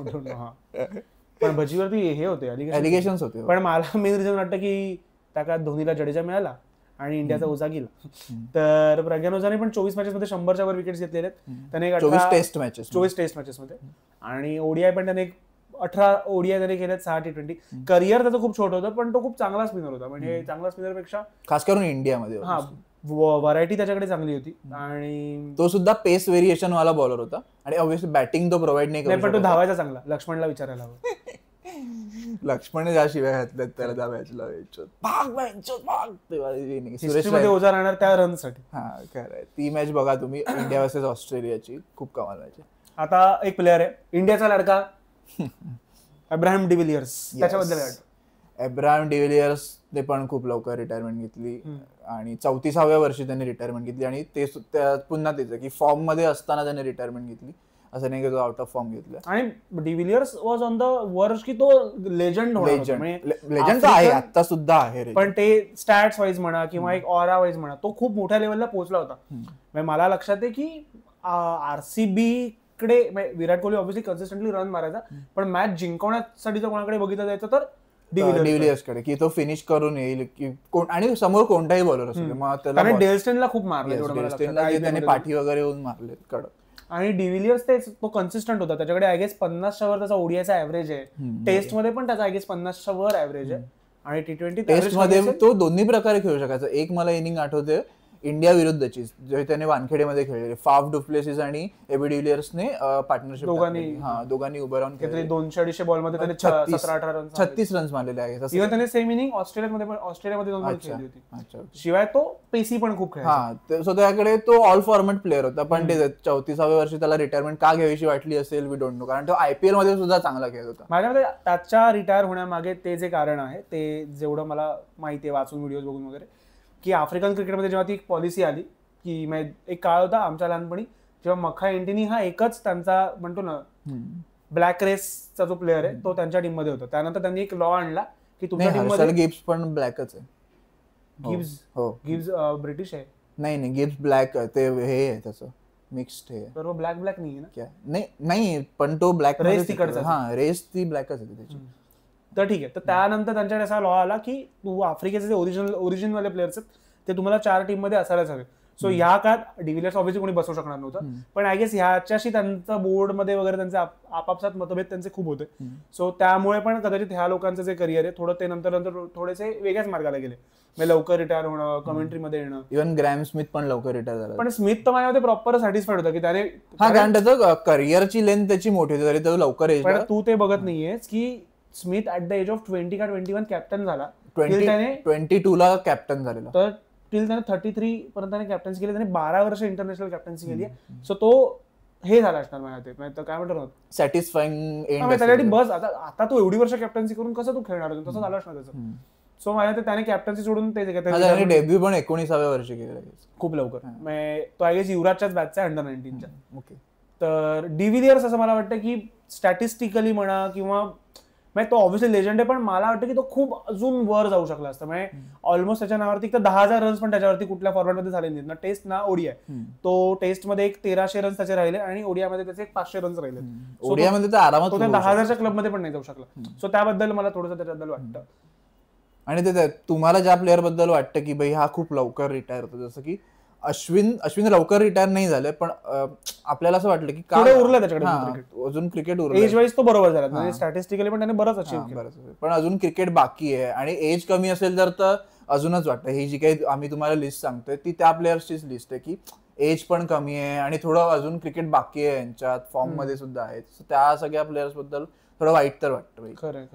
पण भजीवरती हे होते एलिगेशन्स होते. पण मला मेन रिझन वाटतं की त्या काळात धोनीला जडेजा मिळाला आणि इंडियाचा ओझा गेला. तर प्रज्ञान ओझाने पण 24 मॅचेस मध्ये 100च्या वर विकेट्स घेतलेले आहेत त्याने. 24 टेस्ट मॅचेस मध्ये. आणि ओडीआय पण त्याने 18 ओडीआय त्याने केलेत, 6 T20. करिअर त्याचं खूप छोटं होतं, पण तो खूप चांगला स्पिनर होता. म्हणजे चांगला स्पिनर पेक्षा खास करून इंडियामध्ये व्हरायटी त्याच्याकडे चांगली होती. आणि तो सुद्धा पेस व्हेरिएशन वाला बॉलर होता. आणि ऑब्व्हियसली बॅटिंग तो प्रोव्हाइड नाही पण तो धावायचा चांगला. लक्ष्मणला विचारायला हवं. लक्ष्मण ज्या शिवाय घातल्यात त्याला त्या मॅचला ओझा राहणार त्या रनसाठी. हा खरं. ती मॅच बघा तुम्ही, इंडिया वर्सेस ऑस्ट्रेलियाची, खूप कमाल मॅच. आता एक प्लेअर आहे इंडियाचा लडका अब्राहम डिव्हिलियर्स त्याच्याबद्दल काय वाटतं? अब्राहम डिव्हिलियर्सने पण खूप लवकर रिटायरमेंट घेतली आणि 34व्या वर्षी त्यांनी रिटायरमेंट घेतली आणि ते पुन्हा तेच की फॉर्म मध्ये असताना त्यांनी रिटायरमेंट घेतली, असं नाही की तो आउट ऑफ फॉर्म घेतला. आणि डिव्हिलियर्स वॉज ऑन द वर्ष की तो लेजंड लेजंड तर आहे, आता सुद्धा आहे, पण ते स्टॅट्स वाईज म्हणा किंवा एक ऑरा वाईज म्हणा तो खूप मोठ्या लेवलला पोहोचला होता. मला लक्षात आहे की आरसीबी कडे Virat Kohli obviously consistently run मारायचा, पण मॅच जिंकवण्यासाठी जर कोणाकडे बघितलं जायचं तर डिव्हिलियर्स कडे, की तो फिनिश करून येईल की आणि समोर कोणताही बॉलर असेल. मग त्याला डेल स्टेनला खूप मारले, त्याने पाठी वगैरे येऊन मारले कडक. आणि डिव्हिलियर्स तो कन्सिस्टंट होता, त्याच्याकडे आय गेस 50च्या वर त्याचा ओडीआयचा ऍव्हरेज आहे, टेस्ट मध्ये पण त्याचा आय गेस 50च्या वर ऍव्हरेज आहे, आणि T20 टेस्ट मध्ये तो दोन्ही प्रकारे खेळू शकायचा. एक मला इनिंग आठवते इंडिया विरुद्धची, जे त्याने वानखेडेमध्ये खेळले, फाफ डुप्लेसिस आणि एबी डिव्हिलियर्सने पार्टनरशिप दोघांनी उभं राहून 200-250 बॉल मध्ये त्याने 17-18 रन 36 रन्स मारलेले आहेत. इव्हन त्याने सेम इनिंग ऑस्ट्रेलियामध्ये 2 बॉल खेळली होती. शिवाय तो पेसी पण खूप खेळायचा. सो त्याकडे तो ऑल फॉर्मॅट प्लेअर होता, पण ते 34व्या वर्षी त्याला रिटायरमेंट का घ्यावीशी वाटली असेल, वी डोंट नो, कारण तो आयपीएल मध्ये सुद्धा चांगला खेळत होता. माझ्यामध्ये त्याच्या रिटायर होण्यामागे ते जे कारण आहे ते जेवढं मला माहिती आहे वाचून व्हिडिओज बघून वगैरे, की आफ्रिकन क्रिकेटमध्ये जेव्हा ती एक पॉलिसी आली की एक काळ होता आमच्या लहानपणी जेव्हा मखा एंटिनी हा एकच त्यांचा म्हणतो ना ब्लॅक रेसचा जो प्लेअर आहे तो त्यांच्या टीम मध्ये होता. त्यानंतर त्यांनी एक लॉ आणला की तुमच्या टीम मध्ये गिब्स पण ब्लॅकच आहे. गिब्स ब्रिटिश आहे? नाही, गिब्स ब्लॅक, ते हे आहे त्याचं मिक्स्ड आहे. तर ब्लॅक नाही ना? नाही, पण तो ब्लॅक रेस तिकडचा, रेस ती ब्लॅकच आहे त्याची. तर ठीक आहे. तर त्यानंतर त्यांच्याकडे असा लॉ आला की तू आफ्रिकेचे जे ओरिजिनल वाले प्लेयर्स आहेत ते तुम्हाला 4 टीम मध्ये असायलाच हवे. सो ह्या काळात डिव्हिलियर्स ऑब्व्हियसली कोणी बसवू शकणार नव्हतं, पण आय गेस ह्याच्याशी त्यांचा बोर्ड मध्ये वगैरे त्यांचे आपापसात मतभेद त्यांचे खूप होते. सो त्यामुळे पण कदाचित ह्या लोकांचं जे करिअर आहे थोडं ते नंतर थोडेसे वेगळ्याच मार्गाला गेले, म्हणजे लवकर रिटायर होणं, कमेंट्री मध्ये येणं. इव्हन ग्रॅम स्मिथ पण लवकर रिटायर झाला, पण स्मिथ तर माझ्यामध्ये प्रॉपर सॅटिस्फाईड होता की त्याने कारण त्याचं करिअरची लेंथ त्याची मोठी होती, तरी तो लवकर एज. पण तू ते बघत नाहीयेस की Smith at the age of 20 का 21 कॅप्टन झाला, 22ला कॅप्टन झालेला, तर टिल त्याने 33 पर्यंत त्याने कॅप्टन्सी केली, त्याने 12 वर्ष इंटरनॅशनल कॅप्टन्सी केली आहे. सो तो हे झाला असणार माझ्या काय म्हणतो सॅटिस्फाईंग एंड त्याच्यासाठी. बस आता तू एवढी वर्ष कॅप्टन्सी करून कसं तू खेळणार, तसं झालं असणार त्याचं. सो माझ्या त्याने कॅप्टन्सी सोडून ते डेब्यू पण 19व्या वर्षी केलं खूप लवकर. तो आय गेस युवराजच्याच बॅचचा अंडर 19च्या. ओके. तर डिव्हिलियर्स असं मला वाटतं की स्टॅटिस्टिकली म्हणा किंवा तो ऑब्व्हियसली लेजंड आहे, पण मला वाटतं की तो खूप अजून वर जाऊ शकला असता. म्हणजे ऑलमोस्ट त्याच्या नावावरती 10,000 रन्स पण त्याच्यावरती कुठल्या फॉर्मॅटमध्ये झाले नाहीत ना, टेस्ट ना ओडीआय. तो टेस्टमध्ये एक 1300 रन्स त्याचे राहिले आणि ओडीआयमध्ये त्याचे 500 रन्स राहिले. ओडीआयमध्ये तर आरामात तो त्या 10,000च्या क्लबमध्ये पण नाही जाऊ शकला. सो त्याबद्दल मला थोडंसं त्याच्याबद्दल वाटतं. आणि ते तुम्हाला ज्या प्लेअर बद्दल वाटतं की भाई हा खूप लवकर रिटायर होतो, जसं की अश्विन लवकर रिटायर नाही झाले, पण आपल्याला असं वाटलं की काय उरलं त्याच्याकडे अजून क्रिकेट उरलं. एज वाईज तो बरोबर झाला, म्हणजे स्टॅटिस्टिकली पण त्याने बरंच अचीव्ह केलं, पण अजून क्रिकेट बाकी आहे. आणि एज कमी असेल तर अजूनच वाटतं. ही जी काही आम्ही तुम्हाला लिस्ट सांगतोय ती त्या प्लेयर्सचीच लिस्ट आहे की एज पण कमी आहे आणि थोडं अजून क्रिकेट बाकी आहे यांच्यात, फॉर्म मध्ये सुद्धा आहेत. त्या सगळ्या प्लेयर्स बद्दल थोडं वाईट तर वाटतं. खरं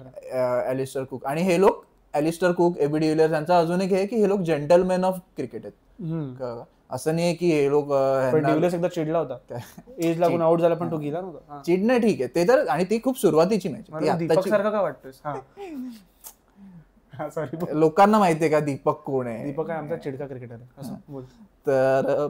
ॲलिस्टर कुक आणि हे लोक, ॲलिस्टर कुक, एबी डिव्हिलियर्स यांचा अजून एक आहे की हे लोक जेंटलमॅन ऑफ क्रिकेट आहेत. असं नाही की हे लोक एकदा चिडला होता, एज लागून आउट झाला पण तो गेला नव्हता. चिडणं ठीक आहे ते तर, आणि ती खूप सुरुवातीची मॅच. दीपक सारखं काय वाटतोस? लोकांना माहितीये का दीपक कोण आहे? दीपक आहे आमचा चिडका क्रिकेटर आहे. तर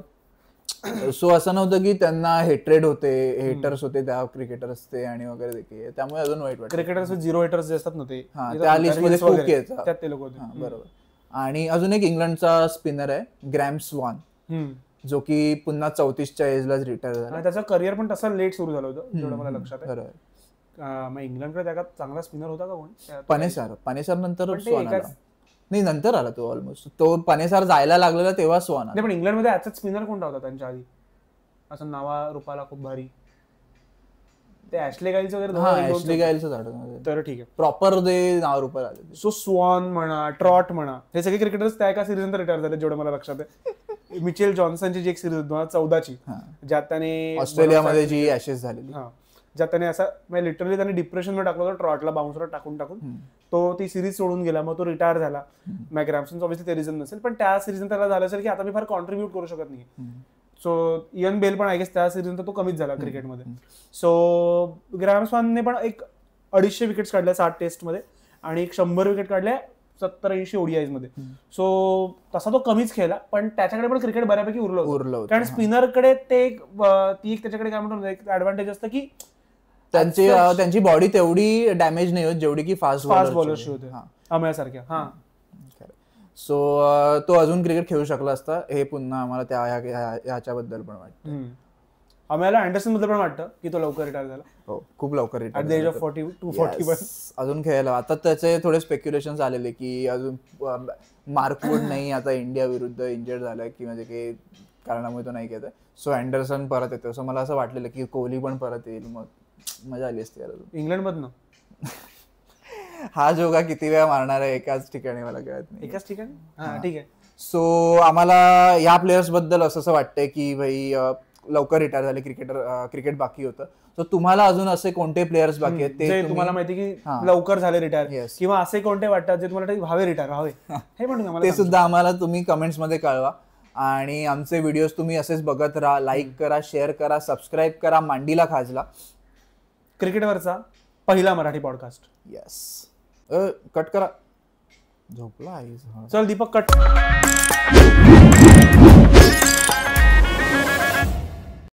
सो असं नव्हतं की त्यांना हेट्रेड होते, हेटर्स होते त्या क्रिकेटर्सचे आणि वगैरे, त्यामुळे अजून वाईट वाटतं. क्रिकेटर्स 0 हेटर्स जे असतात ना ते त्या लिस्ट मध्ये खूप येतात, त्यात ते लोक होते. बरोबर. आणि अजून एक इंग्लंडचा स्पिनर आहे ग्रॅम स्वान, जो की पुन्हा 34च्या एजलाच रिटायर झाला. त्याचं करिअर पण तसं लेट सुरू झालं होतं जेवढं मला लक्षात आहे. बरोबर. इंग्लंडकडे त्या चांगला स्पिनर होता का कोणी? पनेसार नंतर स्वान आला. नाही, नंतर आला तो. ऑलमोस्ट तो पनेसार जायला लागलेला तेव्हा स्वान आला. पण इंग्लंडमध्ये ऍजच स्पिनर कोणता होता त्यांच्या आधी असं नावा रूपाला खूप भारी? ते ऍशले गाईल्स वगैरे. ऍशले गाईल्सच आठवतं. तर ठीक आहे, प्रॉपर ते नाव रूपाला आले. सो स्वान म्हणा, ट्रॉट म्हणा, हे सगळे क्रिकेटर्स त्या एका सिरीज नंतर रिटायर झाले जेवढं मला लक्षात आहे. मिचेल जॉन्सनची जी एक सिरीज 2014ची, ज्यात त्याने ऑस्ट्रेलियामध्ये जी ऍशेस झालेली, ज्यात त्याने असं म्हणजे लिटरली त्याने डिप्रेशन मध्ये टाकलं होतं, ट्रॉटला बाउन्सर टाकून तो ती सिरीज सोडून गेला. मग तो रिटायर झाला. मॅकग्रॅम्सन ऑब्व्हियसली ते रिझन नसेल, पण त्या सिरीज त्याला झालं असेल की आता मी फार कॉन्ट्रीब्यूट करू शकत नाही. सो इयन बेल पण आय गेस त्या सिरीज तो कमीच झाला क्रिकेटमध्ये. सो ग्रॅम स्वानने पण एक 250 विकेट्स काढल्या 60 टेस्टमध्ये आणि 100 विकेट काढल्या 70-80 ओडीआयज मध्ये. सो तसा तो कमीच खेळला, पण त्याच्याकडे पण क्रिकेट बऱ्यापैकी उरलं होतं. कारण स्पिनरकडे ते ती एक त्याच्याकडे काय म्हणतो एक ऍडव्हान्टेज असतं की त्यांची बॉडी तेवढी डॅमेज नाही होत जेवढी की फास्ट बॉलरची होते अमयासारख्या. हा, सो तो अजून क्रिकेट खेळू शकला असता हे पुन्हा आम्हाला ह्याच्याबद्दल पण वाटतं. आम्हाला अँडरसन बद्दल पण वाटतं की तो लवकर रिटायर झाला. हो, खूप लवकर retire at the age of 41. अजून खेळायला. आता त्याचे थोडे स्पेक्युलेशन आलेले की अजून मार्कवूड नाही आता इंडिया विरुद्ध इंजर्ड झालाय की म्हणजे की कारणामुळे तो नाही खेळत. सो अँडरसन परत येतो. सो मला असं वाटलेलं की कोहली पण परत येईल, मग मजा आली असती यार. इंग्लंड मधनं हा जोगा किती वेळा मारणार आहे एकाच ठिकाणी मला कळत नाही. एकाच ठिकाणी. हा, ठीक आहे. सो आम्हाला या प्लेयर्स बद्दल असं वाटतंय की भाई लवकर रिटायर झाले, क्रिकेट बाकी होतं. सो तुम्हाला अजून असे कोणते प्लेयर्स बाकी आहेत ते तुम्हाला माहिती की लवकर झाले रिटायर, किंवा असे कोणते वाटतात जे तुम्हाला व्हावे रिटायर व्हावे, हे पण ते सुद्धा आम्हाला तुम्ही कमेंट्स मध्ये कळवा. आणि आमचे व्हिडिओज तुम्ही असेच बघत राहा. लाईक करा, शेअर करा, सबस्क्राईब करा. मांडीला खाजला, क्रिकेटवरचा पहिला मराठी पॉडकास्ट. येस. कट करा. झोपला. चल दीपक, कट.